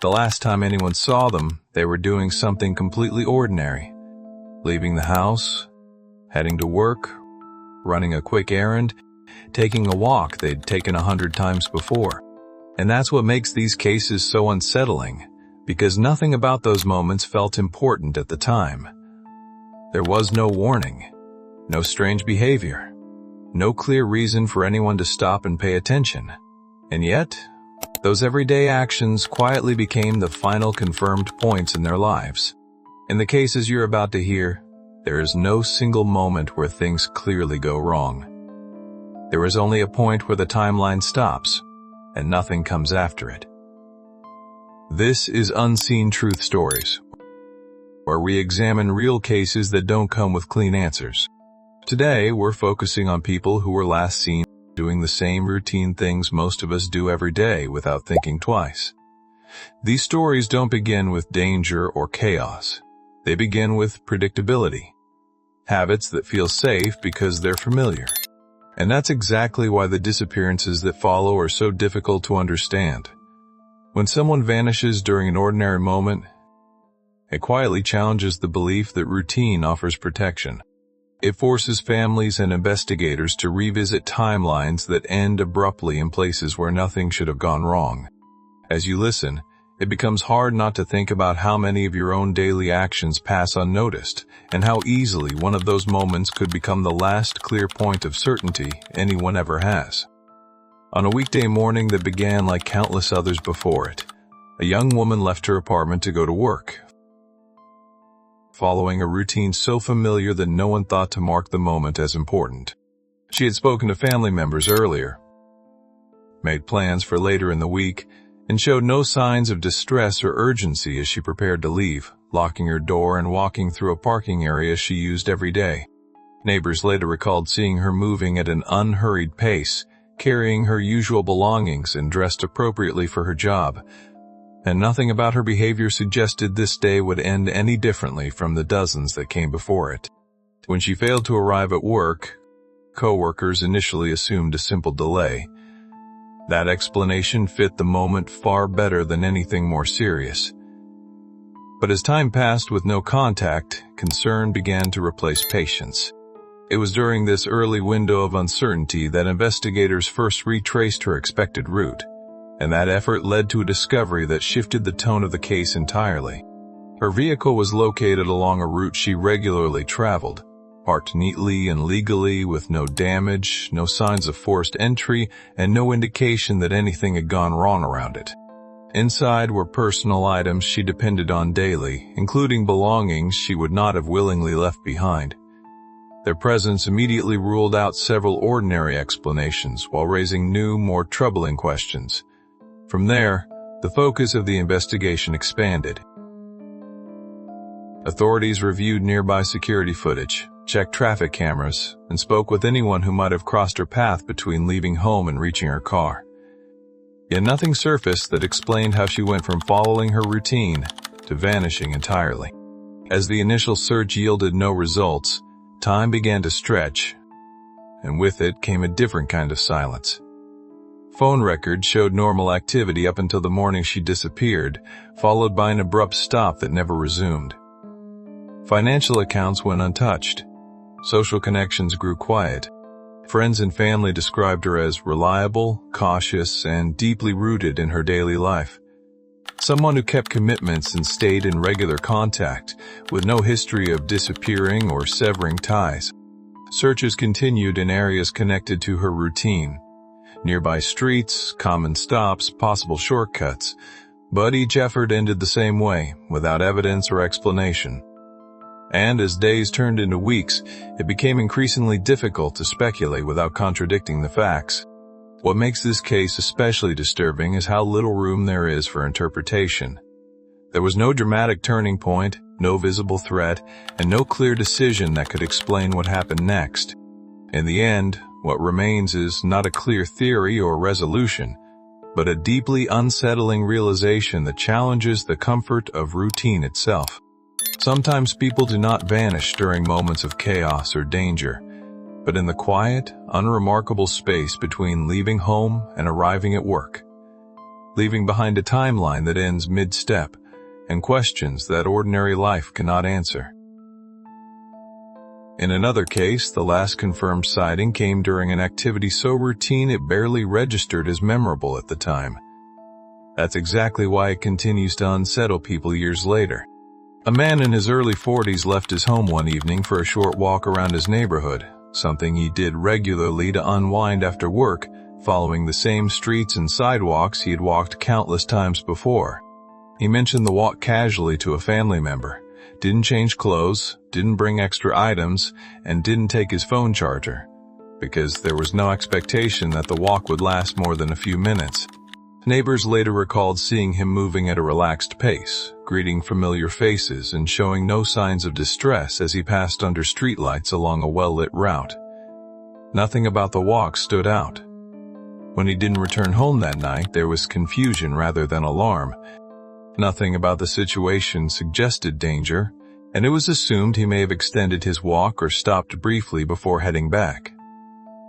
the last time anyone saw them, they were doing something completely ordinary. Leaving the house, heading to work, running a quick errand, taking a walk they'd taken 100 times before. And that's what makes these cases so unsettling, because nothing about those moments felt important at the time. There was no warning, no strange behavior, no clear reason for anyone to stop and pay attention. And yet, those everyday actions quietly became the final confirmed points in their lives. In the cases you're about to hear, there is no single moment where things clearly go wrong. There is only a point where the timeline stops, and nothing comes after it. This is Unseen Truth Stories, where we examine real cases that don't come with clean answers. Today, we're focusing on people who were last seen doing the same routine things most of us do every day without thinking twice. These stories don't begin with danger or chaos. They begin with predictability, habits that feel safe because they're familiar. And that's exactly why the disappearances that follow are so difficult to understand. When someone vanishes during an ordinary moment, it quietly challenges the belief that routine offers protection. It forces families and investigators to revisit timelines that end abruptly in places where nothing should have gone wrong. As you listen, it becomes hard not to think about how many of your own daily actions pass unnoticed, and how easily one of those moments could become the last clear point of certainty anyone ever has. On a weekday morning that began like countless others before it, a young woman left her apartment to go to work, following a routine so familiar that no one thought to mark the moment as important. She had spoken to family members earlier, made plans for later in the week, and showed no signs of distress or urgency as she prepared to leave, locking her door and walking through a parking area she used every day. Neighbors later recalled seeing her moving at an unhurried pace, carrying her usual belongings and dressed appropriately for her job, and nothing about her behavior suggested this day would end any differently from the dozens that came before it. When she failed to arrive at work, co-workers initially assumed a simple delay. That explanation fit the moment far better than anything more serious. But as time passed with no contact, concern began to replace patience. It was during this early window of uncertainty that investigators first retraced her expected route, and that effort led to a discovery that shifted the tone of the case entirely. Her vehicle was located along a route she regularly traveled, parked neatly and legally with no damage, no signs of forced entry, and no indication that anything had gone wrong around it. Inside were personal items she depended on daily, including belongings she would not have willingly left behind. Their presence immediately ruled out several ordinary explanations while raising new, more troubling questions. From there, the focus of the investigation expanded. Authorities reviewed nearby security footage, checked traffic cameras, and spoke with anyone who might have crossed her path between leaving home and reaching her car. Yet nothing surfaced that explained how she went from following her routine to vanishing entirely. As the initial search yielded no results, time began to stretch, and with it came a different kind of silence. Phone records showed normal activity up until the morning she disappeared, followed by an abrupt stop that never resumed. Financial accounts went untouched. Social connections grew quiet. Friends and family described her as reliable, cautious, and deeply rooted in her daily life. Someone who kept commitments and stayed in regular contact, with no history of disappearing or severing ties. Searches continued in areas connected to her routine. Nearby streets, common stops, possible shortcuts. But each effort ended the same way, without evidence or explanation. And as days turned into weeks, it became increasingly difficult to speculate without contradicting the facts. What makes this case especially disturbing is how little room there is for interpretation. There was no dramatic turning point, no visible threat, and no clear decision that could explain what happened next. In the end, what remains is not a clear theory or resolution, but a deeply unsettling realization that challenges the comfort of routine itself. Sometimes people do not vanish during moments of chaos or danger, but in the quiet, unremarkable space between leaving home and arriving at work. leaving behind a timeline that ends mid-step and questions that ordinary life cannot answer. In another case, the last confirmed sighting came during an activity so routine it barely registered as memorable at the time. That's exactly why it continues to unsettle people years later. A man in his early 40s left his home one evening for a short walk around his neighborhood, something he did regularly to unwind after work, following the same streets and sidewalks he had walked countless times before. He mentioned the walk casually to a family member, didn't change clothes, didn't bring extra items, and didn't take his phone charger, because there was no expectation that the walk would last more than a few minutes. Neighbors later recalled seeing him moving at a relaxed pace, greeting familiar faces and showing no signs of distress as he passed under streetlights along a well-lit route. Nothing about the walk stood out. When he didn't return home that night, there was confusion rather than alarm. Nothing about the situation suggested danger, and it was assumed he may have extended his walk or stopped briefly before heading back.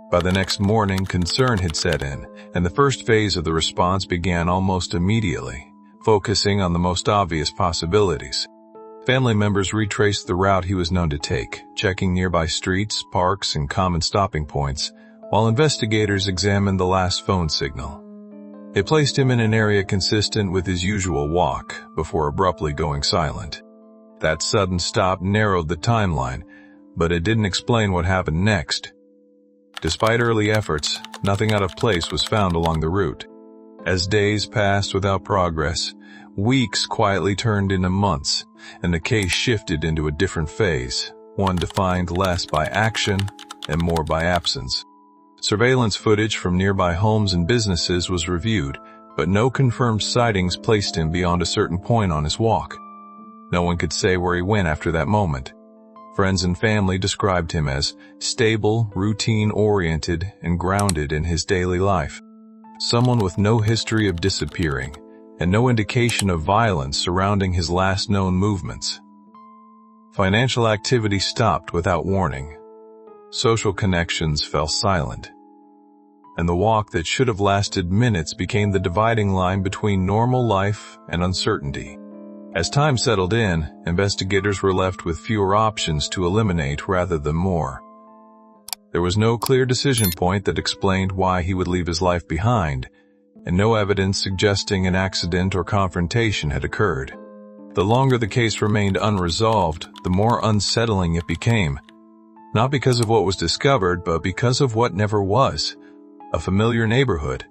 By the next morning, concern had set in, and the first phase of the response began almost immediately, focusing on the most obvious possibilities. Family members retraced the route he was known to take, checking nearby streets, parks, and common stopping points, while investigators examined the last phone signal. It placed him in an area consistent with his usual walk, before abruptly going silent. That sudden stop narrowed the timeline, but it didn't explain what happened next. Despite early efforts, nothing out of place was found along the route. As days passed without progress, weeks quietly turned into months, and the case shifted into a different phase, one defined less by action and more by absence. Surveillance footage from nearby homes and businesses was reviewed, but no confirmed sightings placed him beyond a certain point on his walk. No one could say where he went after that moment. Friends and family described him as stable, routine-oriented, and grounded in his daily life. Someone with no history of disappearing, and no indication of violence surrounding his last known movements. Financial activity stopped without warning. Social connections fell silent. And the walk that should have lasted minutes became the dividing line between normal life and uncertainty. As time settled in, investigators were left with fewer options to eliminate rather than more. There was no clear decision point that explained why he would leave his life behind, and no evidence suggesting an accident or confrontation had occurred. The longer the case remained unresolved, the more unsettling it became. Not because of what was discovered, but because of what never was. A familiar neighborhood,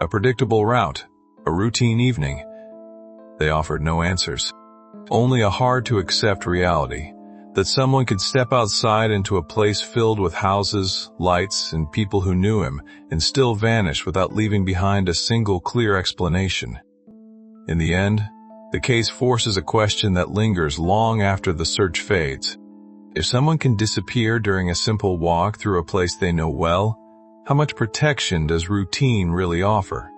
a predictable route, a routine evening. They offered no answers. Only a hard-to-accept reality, that someone could step outside into a place filled with houses, lights, and people who knew him, and still vanish without leaving behind a single clear explanation. In the end, the case forces a question that lingers long after the search fades. If someone can disappear during a simple walk through a place they know well, how much protection does routine really offer?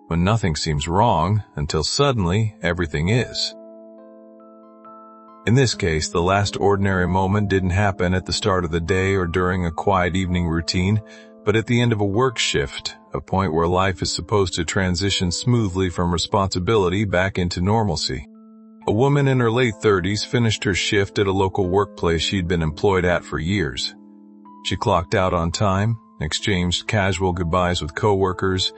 When nothing seems wrong, until suddenly everything is. In this case, the last ordinary moment didn't happen at the start of the day or during a quiet evening routine, but at the end of a work shift, a point where life is supposed to transition smoothly from responsibility back into normalcy. A woman in her late 30s finished her shift at a local workplace she'd been employed at for years. She clocked out on time, exchanged casual goodbyes with coworkers,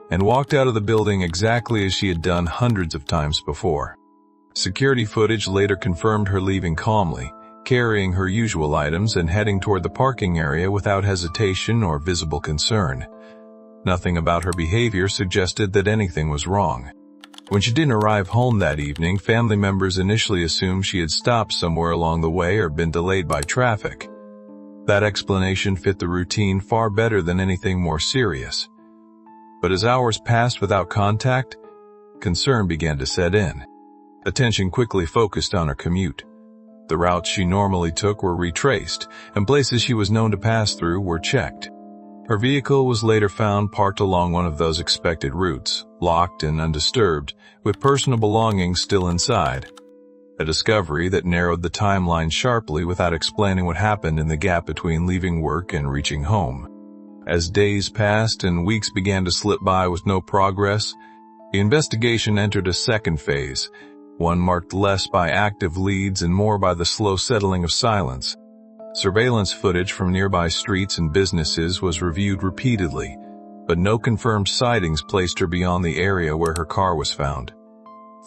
and walked out of the building exactly as she had done hundreds of times before. Security footage later confirmed her leaving calmly, carrying her usual items and heading toward the parking area without hesitation or visible concern. Nothing about her behavior suggested that anything was wrong. When she didn't arrive home that evening, family members initially assumed she had stopped somewhere along the way or been delayed by traffic. That explanation fit the routine far better than anything more serious. But as hours passed without contact, concern began to set in. Attention quickly focused on her commute. The routes she normally took were retraced, and places she was known to pass through were checked. Her vehicle was later found parked along one of those expected routes, locked and undisturbed, with personal belongings still inside. A discovery that narrowed the timeline sharply without explaining what happened in the gap between leaving work and reaching home. As days passed and weeks began to slip by with no progress, The investigation entered a second phase, one marked less by active leads and more by the slow settling of silence. Surveillance footage from nearby streets and businesses was reviewed repeatedly, but no confirmed sightings placed her beyond the area where her car was found.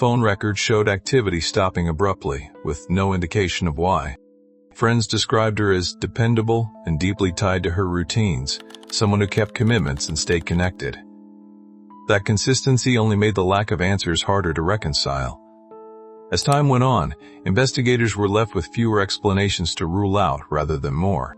Phone records showed activity stopping abruptly, with no indication of why. Friends described her as dependable and deeply tied to her routines, someone who kept commitments and stayed connected. That consistency only made the lack of answers harder to reconcile. As time went on, investigators were left with fewer explanations to rule out rather than more.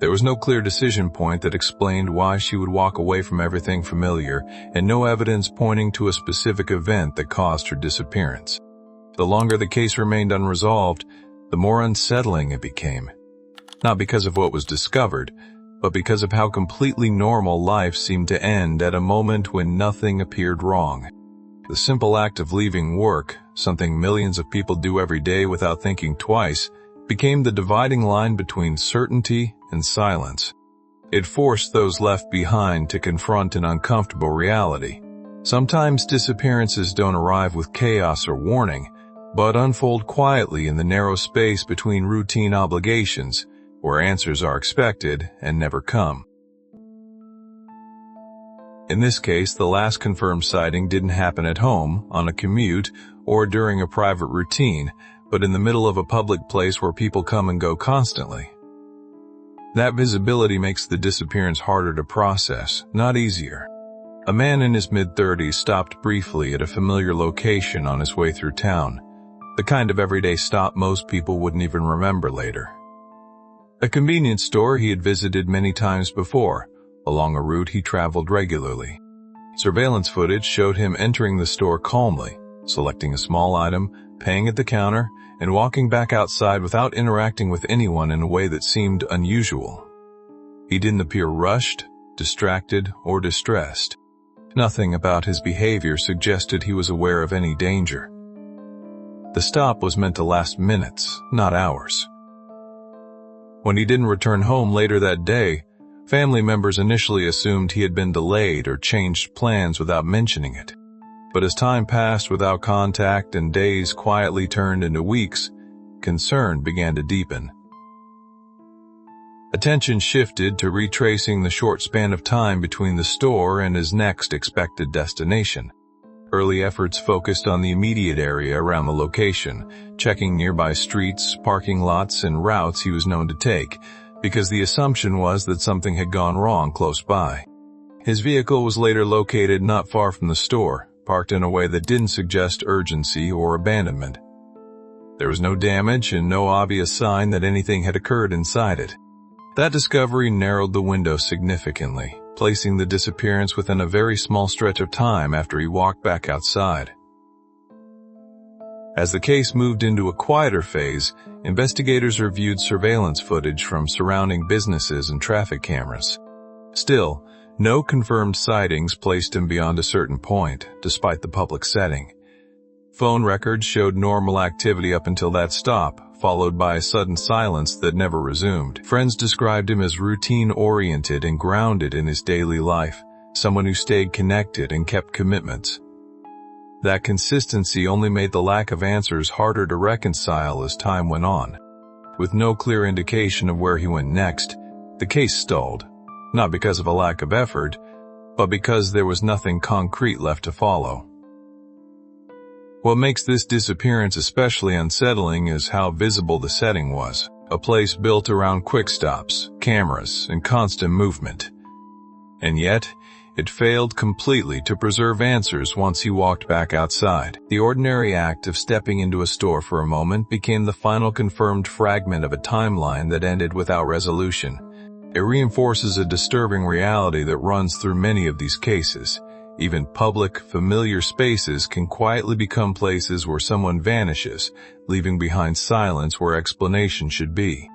There was no clear decision point that explained why she would walk away from everything familiar, and no evidence pointing to a specific event that caused her disappearance. The longer the case remained unresolved, the more unsettling it became. Not because of what was discovered, but because of how completely normal life seemed to end at a moment when nothing appeared wrong. The simple act of leaving work, something millions of people do every day without thinking twice, became the dividing line between certainty and silence. It forced those left behind to confront an uncomfortable reality. Sometimes disappearances don't arrive with chaos or warning, but unfold quietly in the narrow space between routine obligations, where answers are expected and never come. In this case, the last confirmed sighting didn't happen at home, on a commute, or during a private routine, but in the middle of a public place where people come and go constantly. That visibility makes the disappearance harder to process, not easier. A man in his mid-30s stopped briefly at a familiar location on his way through town, the kind of everyday stop most people wouldn't even remember later. A convenience store he had visited many times before, along a route he traveled regularly. Surveillance footage showed him entering the store calmly, selecting a small item, paying at the counter, and walking back outside without interacting with anyone in a way that seemed unusual. He didn't appear rushed, distracted, or distressed. Nothing about his behavior suggested he was aware of any danger. The stop was meant to last minutes, not hours. When he didn't return home later that day, family members initially assumed he had been delayed or changed plans without mentioning it. But as time passed without contact and days quietly turned into weeks, concern began to deepen. Attention shifted to retracing the short span of time between the store and his next expected destination. Early efforts focused on the immediate area around the location, checking nearby streets, parking lots, and routes he was known to take, because the assumption was that something had gone wrong close by. His vehicle was later located not far from the store, parked in a way that didn't suggest urgency or abandonment. There was no damage and no obvious sign that anything had occurred inside it. That discovery narrowed the window significantly, placing the disappearance within a very small stretch of time after he walked back outside. As the case moved into a quieter phase, investigators reviewed surveillance footage from surrounding businesses and traffic cameras. Still, no confirmed sightings placed him beyond a certain point, despite the public setting. Phone records showed normal activity up until that stop, followed by a sudden silence that never resumed. Friends described him as routine-oriented and grounded in his daily life, someone who stayed connected and kept commitments. That consistency only made the lack of answers harder to reconcile as time went on. With no clear indication of where he went next, the case stalled, not because of a lack of effort, but because there was nothing concrete left to follow. What makes this disappearance especially unsettling is how visible the setting was, a place built around quick stops, cameras, and constant movement. And yet, it failed completely to preserve answers once he walked back outside. The ordinary act of stepping into a store for a moment became the final confirmed fragment of a timeline that ended without resolution. It reinforces a disturbing reality that runs through many of these cases. Even public, familiar spaces can quietly become places where someone vanishes, leaving behind silence where explanation should be.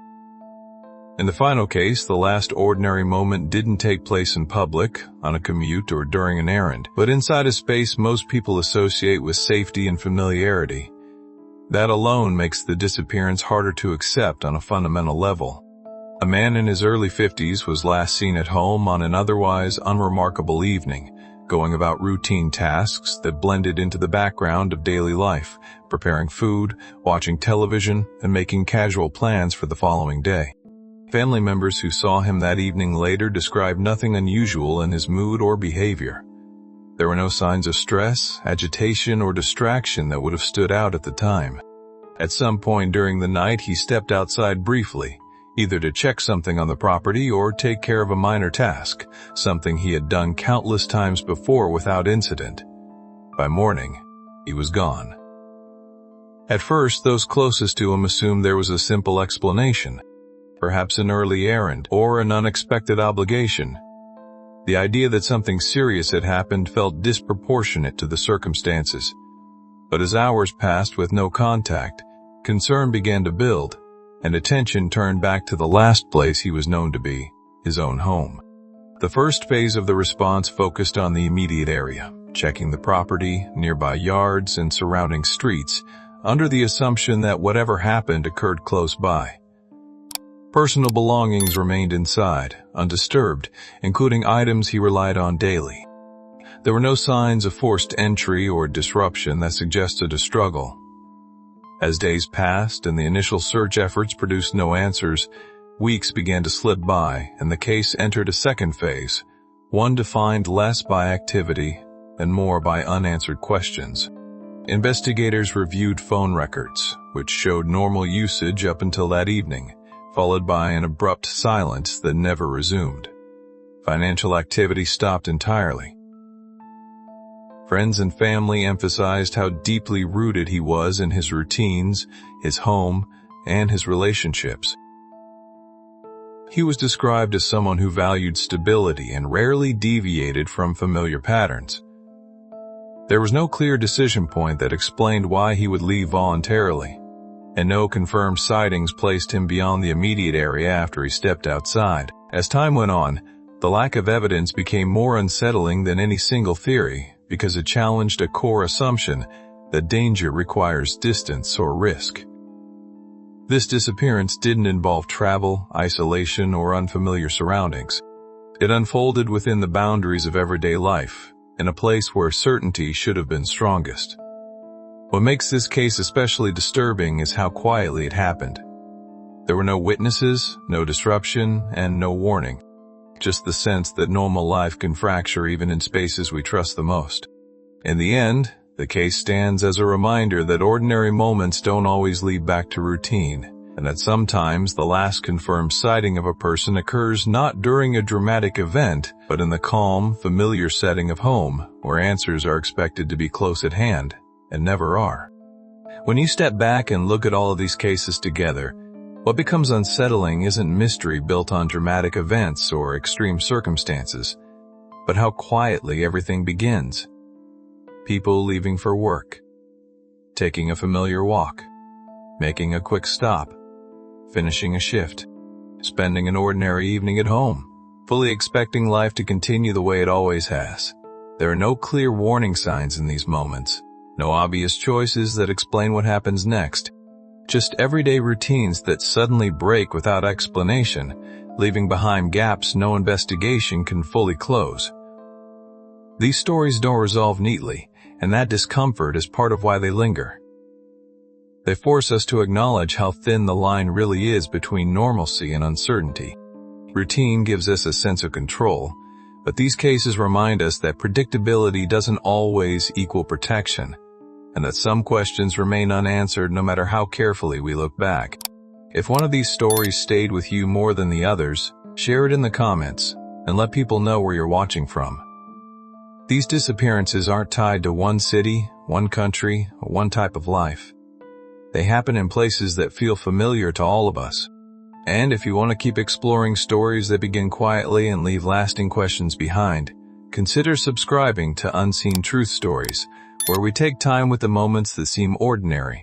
In the final case, the last ordinary moment didn't take place in public, on a commute, or during an errand, but inside a space most people associate with safety and familiarity. That alone makes the disappearance harder to accept on a fundamental level. A man in his early 50s was last seen at home on an otherwise unremarkable evening, going about routine tasks that blended into the background of daily life, preparing food, watching television, and making casual plans for the following day. Family members who saw him that evening later described nothing unusual in his mood or behavior. There were no signs of stress, agitation, or distraction that would have stood out at the time. At some point during the night, he stepped outside briefly, either to check something on the property or take care of a minor task, something he had done countless times before without incident. By morning, he was gone. At first, those closest to him assumed there was a simple explanation, perhaps an early errand or an unexpected obligation. The idea that something serious had happened felt disproportionate to the circumstances. But as hours passed with no contact, concern began to build, and attention turned back to the last place he was known to be, his own home. The first phase of the response focused on the immediate area, checking the property, nearby yards, and surrounding streets, under the assumption that whatever happened occurred close by. Personal belongings remained inside, undisturbed, including items he relied on daily. There were no signs of forced entry or disruption that suggested a struggle. As days passed and the initial search efforts produced no answers, weeks began to slip by and the case entered a second phase, one defined less by activity and more by unanswered questions. Investigators reviewed phone records, which showed normal usage up until that evening, followed by an abrupt silence that never resumed. Financial activity stopped entirely. Friends and family emphasized how deeply rooted he was in his routines, his home, and his relationships. He was described as someone who valued stability and rarely deviated from familiar patterns. There was no clear decision point that explained why he would leave voluntarily, and no confirmed sightings placed him beyond the immediate area after he stepped outside. As time went on, the lack of evidence became more unsettling than any single theory, because it challenged a core assumption that danger requires distance or risk. This disappearance didn't involve travel, isolation, or unfamiliar surroundings. It unfolded within the boundaries of everyday life, in a place where certainty should have been strongest. What makes this case especially disturbing is how quietly it happened. There were no witnesses, no disruption, and no warning. Just the sense that normal life can fracture even in spaces we trust the most. In the end, the case stands as a reminder that ordinary moments don't always lead back to routine, and that sometimes the last confirmed sighting of a person occurs not during a dramatic event, but in the calm, familiar setting of home, where answers are expected to be close at hand, and never are. When you step back and look at all of these cases together, what becomes unsettling isn't mystery built on dramatic events or extreme circumstances, but how quietly everything begins. People leaving for work, taking a familiar walk, making a quick stop, finishing a shift, spending an ordinary evening at home, fully expecting life to continue the way it always has. There are no clear warning signs in these moments, no obvious choices that explain what happens next. Just everyday routines that suddenly break without explanation, leaving behind gaps no investigation can fully close. These stories don't resolve neatly, and that discomfort is part of why they linger. They force us to acknowledge how thin the line really is between normalcy and uncertainty. Routine gives us a sense of control, but these cases remind us that predictability doesn't always equal protection, and that some questions remain unanswered no matter how carefully we look back. If one of these stories stayed with you more than the others, share it in the comments, and let people know where you're watching from. These disappearances aren't tied to one city, one country, or one type of life. They happen in places that feel familiar to all of us. And if you want to keep exploring stories that begin quietly and leave lasting questions behind, consider subscribing to Unseen Truth Stories, where we take time with the moments that seem ordinary